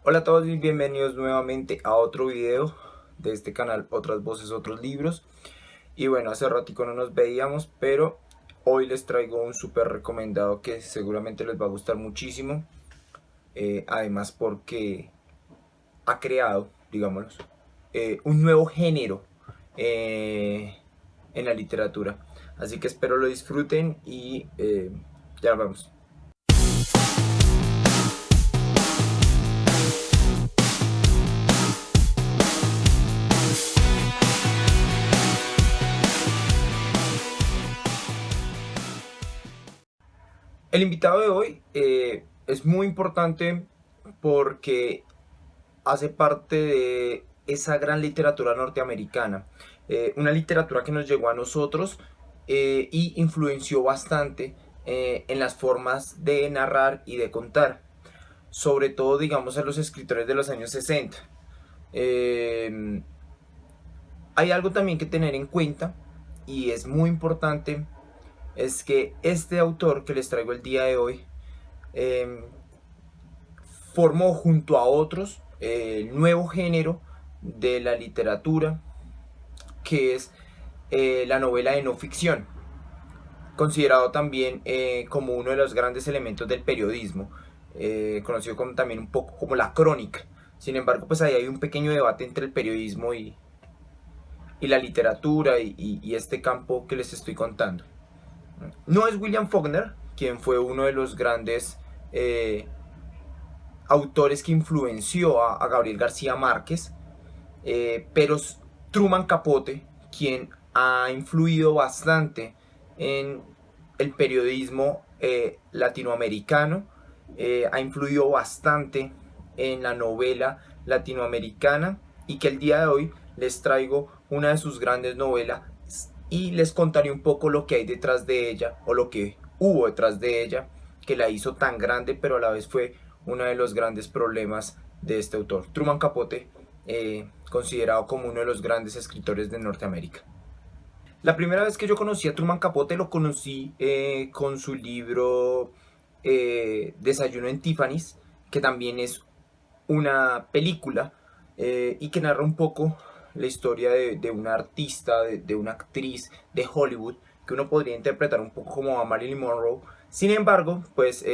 Hola a todos y bienvenidos nuevamente a otro video de este canal, Otras Voces, Otros Libros. Y bueno, hace ratico no nos veíamos, pero hoy les traigo un súper recomendado que seguramente les va a gustar muchísimo. Además porque ha creado, digámoslo, un nuevo género en la literatura. Así que espero lo disfruten y ya vamos. El invitado de hoy es muy importante porque hace parte de esa gran literatura norteamericana, una literatura que nos llegó a nosotros y influenció bastante en las formas de narrar y de contar, sobre todo digamos a los escritores de los años 60. Eh, Hay algo también que tener en cuenta y es muy importante, es que este autor que les traigo el día de hoy eh, formó junto a otros el nuevo género de la literatura, que es la novela de no ficción, considerado también como uno de los grandes elementos del periodismo, conocido como, también un poco como la crónica. Sin embargo, pues ahí hay un pequeño debate entre el periodismo y la literatura y este campo que les estoy contando. No es William Faulkner, quien fue uno de los grandes autores que influenció a Gabriel García Márquez, pero Truman Capote, quien ha influido bastante en el periodismo latinoamericano, ha influido bastante en la novela latinoamericana y que el día de hoy les traigo una de sus grandes novelas y les contaré un poco lo que hay detrás de ella o lo que hubo detrás de ella que la hizo tan grande, pero a la vez fue uno de los grandes problemas de este autor. Truman Capote, considerado como uno de los grandes escritores de Norteamérica. La primera vez que yo conocí a Truman Capote lo conocí con su libro Desayuno en Tiffany's, que también es una película y que narra un poco la historia de una artista, de una actriz de Hollywood, que uno podría interpretar un poco como a Marilyn Monroe. Sin embargo, pues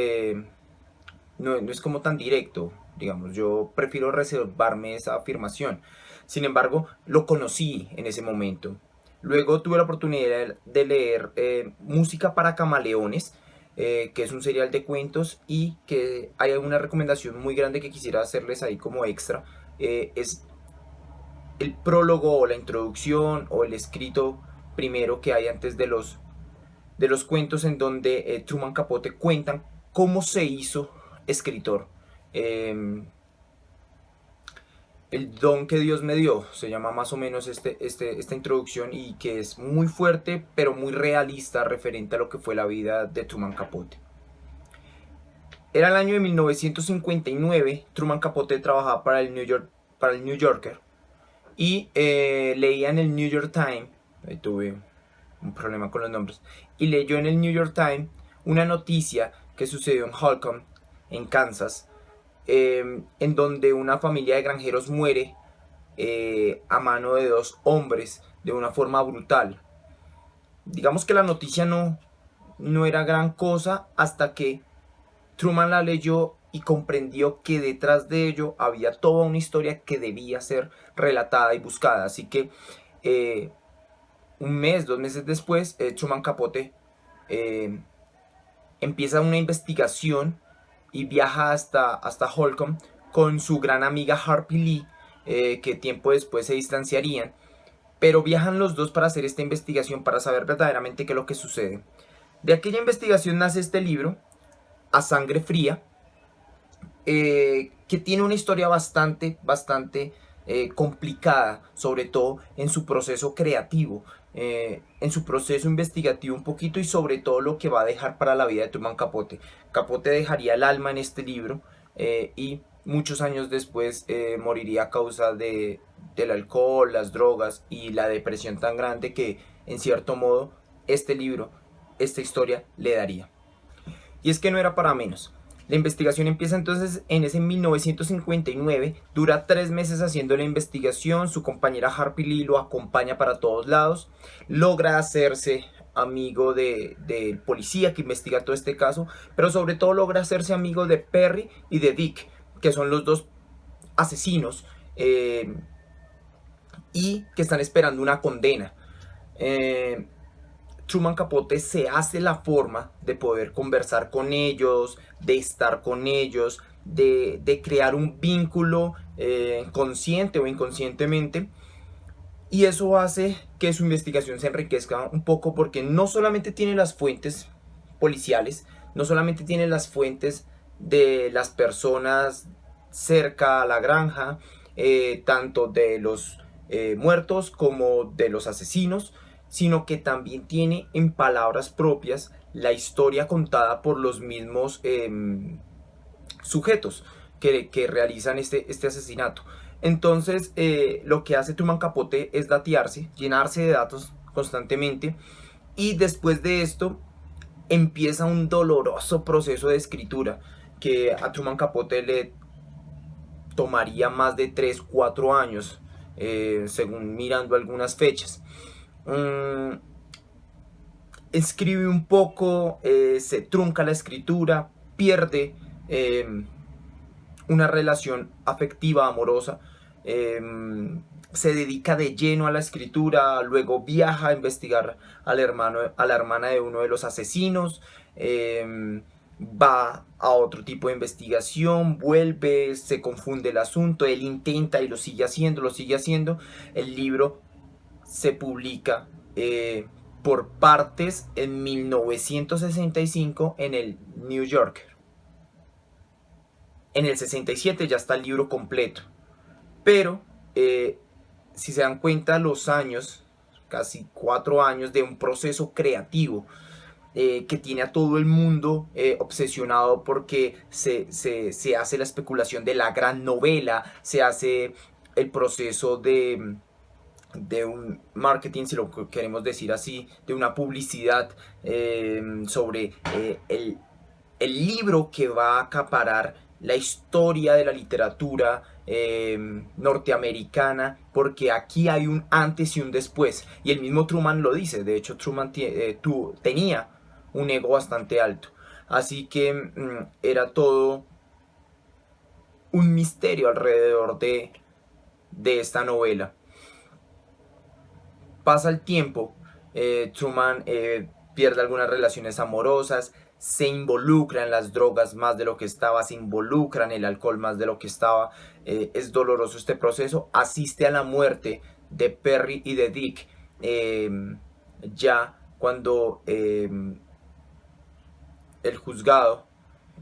no es como tan directo, digamos, yo prefiero reservarme esa afirmación. Sin embargo, lo conocí en ese momento. Luego tuve la oportunidad de leer Música para Camaleones, que es un serial de cuentos y que hay una recomendación muy grande que quisiera hacerles ahí como extra. Es el prólogo o la introducción o el escrito primero que hay antes de los cuentos, en donde Truman Capote cuentan cómo se hizo escritor. Eh, el don que Dios me dio, se llama más o menos esta introducción, y que es muy fuerte pero muy realista referente a lo que fue la vida de Truman Capote. Era el año de 1959, Truman Capote trabajaba para el New Yorker y leía en el New York Times, ahí tuve un problema con los nombres, y leyó en el New York Times una noticia que sucedió en Holcomb, en Kansas, en donde una familia de granjeros muere a mano de dos hombres de una forma brutal. Digamos que la noticia no era gran cosa hasta que Truman la leyó y comprendió que detrás de ello había toda una historia que debía ser relatada y buscada. Así que un mes, 2 meses después, Truman Capote eh, empieza una investigación y viaja hasta Holcomb con su gran amiga Harpy Lee, que tiempo después se distanciarían. Pero viajan los dos para hacer esta investigación, para saber verdaderamente qué es lo que sucede. De aquella investigación nace este libro, A Sangre Fría, que tiene una historia bastante complicada, sobre todo en su proceso creativo, en su proceso investigativo un poquito, y sobre todo lo que va a dejar para la vida de Truman Capote. Capote dejaría el alma en este libro y muchos años después moriría a causa del alcohol, las drogas y la depresión tan grande que en cierto modo este libro, esta historia le daría. Y es que no era para menos. La investigación empieza entonces en ese 1959, dura 3 meses haciendo la investigación, su compañera Harpy Lee lo acompaña para todos lados, logra hacerse amigo del policía que investiga todo este caso, pero sobre todo logra hacerse amigo de Perry y de Dick, que son los dos asesinos y que están esperando una condena. Truman Capote se hace la forma de poder conversar con ellos, de estar con ellos, de crear un vínculo consciente o inconscientemente. Y eso hace que su investigación se enriquezca un poco porque no solamente tiene las fuentes policiales, no solamente tiene las fuentes de las personas cerca a la granja, tanto de los muertos como de los asesinos, sino que también tiene en palabras propias la historia contada por los mismos sujetos que realizan este asesinato. Entonces, lo que hace Truman Capote es datearse, llenarse de datos constantemente, y después de esto empieza un doloroso proceso de escritura que a Truman Capote le tomaría más de 3-4 años, según mirando algunas fechas. Escribe un poco, se trunca la escritura, pierde una relación afectiva, amorosa, se dedica de lleno a la escritura, luego viaja a investigar a la hermana de uno de los asesinos, va a otro tipo de investigación, vuelve, se confunde el asunto, él intenta y lo sigue haciendo, el libro se publica por partes en 1965 en el New Yorker. En el 67 ya está el libro completo, pero si se dan cuenta, los años, casi 4 años de un proceso creativo que tiene a todo el mundo obsesionado porque se hace la especulación de la gran novela, se hace el proceso de un marketing, si lo queremos decir así, de una publicidad sobre el libro que va a acaparar la historia de la literatura norteamericana, porque aquí hay un antes y un después, y el mismo Truman lo dice. De hecho, Truman tenía un ego bastante alto, así que era todo un misterio alrededor de esta novela. Pasa el tiempo, Truman pierde algunas relaciones amorosas, se involucra en las drogas más de lo que estaba, se involucra en el alcohol más de lo que estaba, es doloroso este proceso, asiste a la muerte de Perry y de Dick, ya cuando el juzgado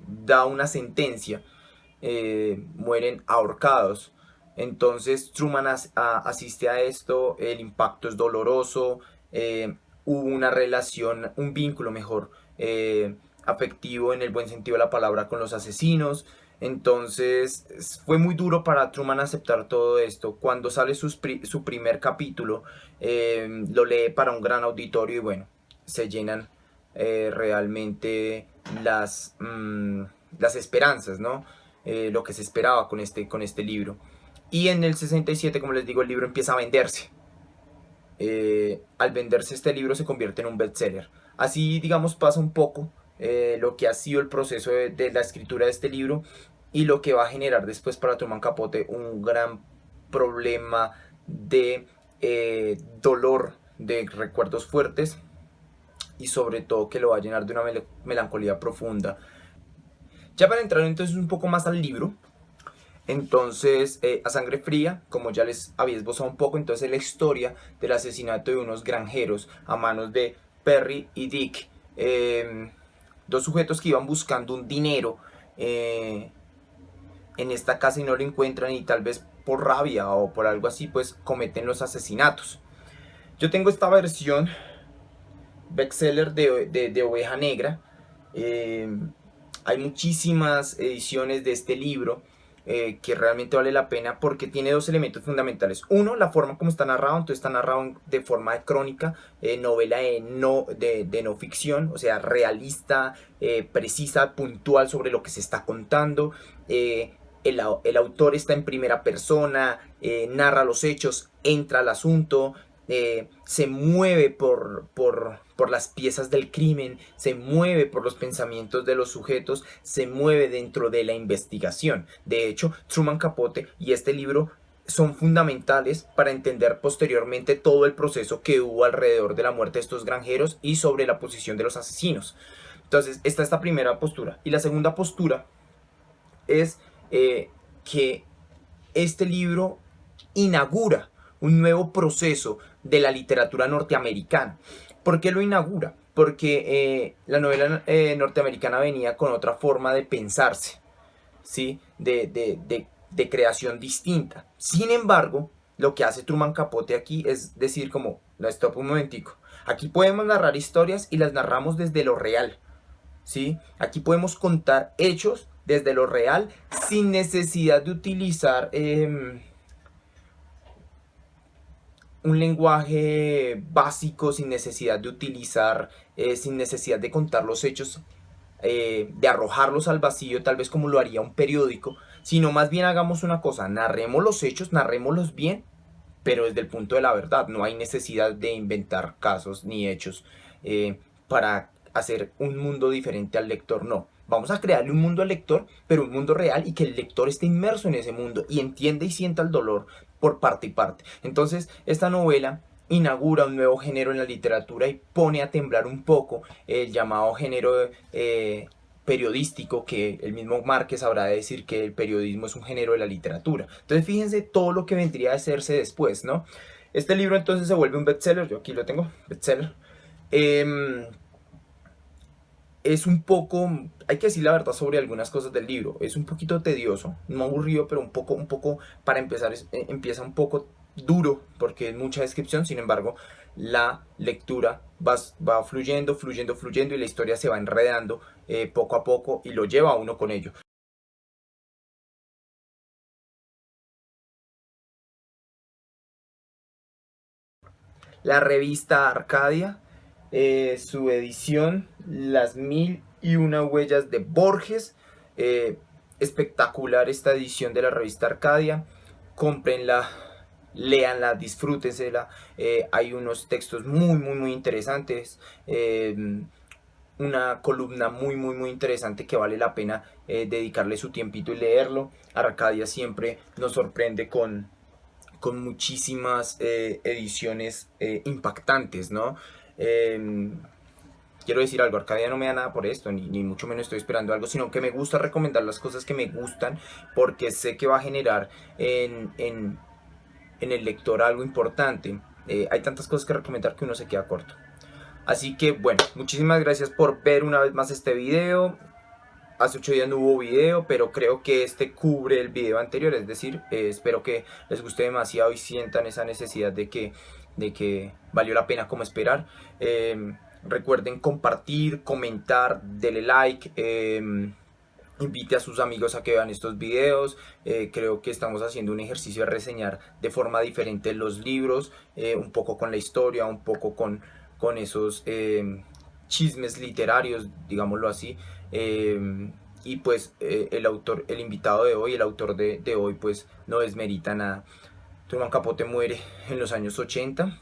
da una sentencia, mueren ahorcados. Entonces Truman asiste a esto, el impacto es doloroso, hubo una relación, un vínculo mejor, afectivo en el buen sentido de la palabra con los asesinos. Entonces fue muy duro para Truman aceptar todo esto. Cuando sale su primer capítulo, lo lee para un gran auditorio y bueno, se llenan realmente las esperanzas, ¿no? Lo que se esperaba con este libro. Y en el 67, como les digo, el libro empieza a venderse. Al venderse este libro se convierte en un bestseller. Así, digamos, pasa un poco lo que ha sido el proceso de la escritura de este libro y lo que va a generar después para Truman Capote un gran problema de dolor, de recuerdos fuertes, y sobre todo que lo va a llenar de una melancolía profunda. Ya para entrar entonces un poco más al libro, entonces A Sangre Fría, como ya les había esbozado un poco, entonces es la historia del asesinato de unos granjeros a manos de Perry y Dick, dos sujetos que iban buscando un dinero en esta casa y no lo encuentran, y tal vez por rabia o por algo así pues cometen los asesinatos. Yo tengo esta versión bestseller de Oveja Negra. Hay muchísimas ediciones de este libro. que realmente vale la pena porque tiene dos elementos fundamentales. Uno, la forma como está narrado, entonces está narrado de forma de crónica, novela de no ficción, o sea, realista, precisa, puntual sobre lo que se está contando. El autor está en primera persona, narra los hechos, entra al asunto, se mueve por las piezas del crimen, se mueve por los pensamientos de los sujetos, se mueve dentro de la investigación. De hecho, Truman Capote y este libro son fundamentales para entender posteriormente todo el proceso que hubo alrededor de la muerte de estos granjeros y sobre la posición de los asesinos. Entonces, esta primera postura. Y la segunda postura es que este libro inaugura un nuevo proceso de la literatura norteamericana. ¿Por qué lo inaugura? Porque la novela norteamericana venía con otra forma de pensarse, ¿sí? De creación distinta. Sin embargo, lo que hace Truman Capote aquí es decir como, no, stop un momentico, aquí podemos narrar historias y las narramos desde lo real, ¿sí? Aquí podemos contar hechos desde lo real sin necesidad de utilizar un lenguaje básico, sin necesidad de utilizar, sin necesidad de contar los hechos, de arrojarlos al vacío, tal vez como lo haría un periódico, sino más bien hagamos una cosa, narremos los hechos, narrémoslos bien, pero desde el punto de la verdad. No hay necesidad de inventar casos ni hechos para hacer un mundo diferente al lector, no. Vamos a crearle un mundo al lector, pero un mundo real y que el lector esté inmerso en ese mundo y entienda y sienta el dolor por parte y parte. Entonces, esta novela inaugura un nuevo género en la literatura y pone a temblar un poco el llamado género periodístico, que el mismo Márquez habrá de decir que el periodismo es un género de la literatura. Entonces fíjense todo lo que vendría a hacerse después, ¿no? Este libro entonces se vuelve un bestseller, yo aquí lo tengo, bestseller. Es un poco, hay que decir la verdad sobre algunas cosas del libro, es un poquito tedioso, no aburrido, pero un poco, para empezar, empieza un poco duro porque es mucha descripción. Sin embargo, la lectura va fluyendo y la historia se va enredando poco a poco y lo lleva a uno con ello. La revista Arcadia, su edición Las Mil y Una Huellas de Borges. Espectacular esta edición de la revista Arcadia. Cómprenla, léanla, disfrútensela. Hay unos textos muy interesantes. Una columna muy interesante que vale la pena dedicarle su tiempito y leerlo. Arcadia siempre nos sorprende con muchísimas ediciones impactantes, ¿no? Quiero decir algo, Arcadia no me da nada por esto, ni mucho menos estoy esperando algo, sino que me gusta recomendar las cosas que me gustan porque sé que va a generar en el lector algo importante. Hay tantas cosas que recomendar que uno se queda corto. Así que bueno, muchísimas gracias por ver una vez más este video. Hace 8 días no hubo video, pero creo que este cubre el video anterior, es decir, espero que les guste demasiado y sientan esa necesidad de que valió la pena como esperar. Recuerden compartir, comentar, denle like, invite a sus amigos a que vean estos videos. Creo que estamos haciendo un ejercicio de reseñar de forma diferente los libros, un poco con la historia, un poco con esos chismes literarios, digámoslo así. Y pues el invitado de hoy, el autor de hoy, pues no desmerita nada. Truman Capote muere en los años 80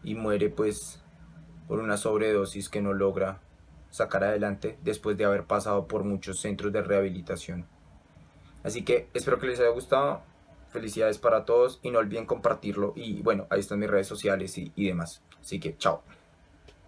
y muere pues por una sobredosis que no logra sacar adelante después de haber pasado por muchos centros de rehabilitación. Así que espero que les haya gustado. Felicidades para todos y no olviden compartirlo. Y bueno, ahí están mis redes sociales y demás. Así que chao.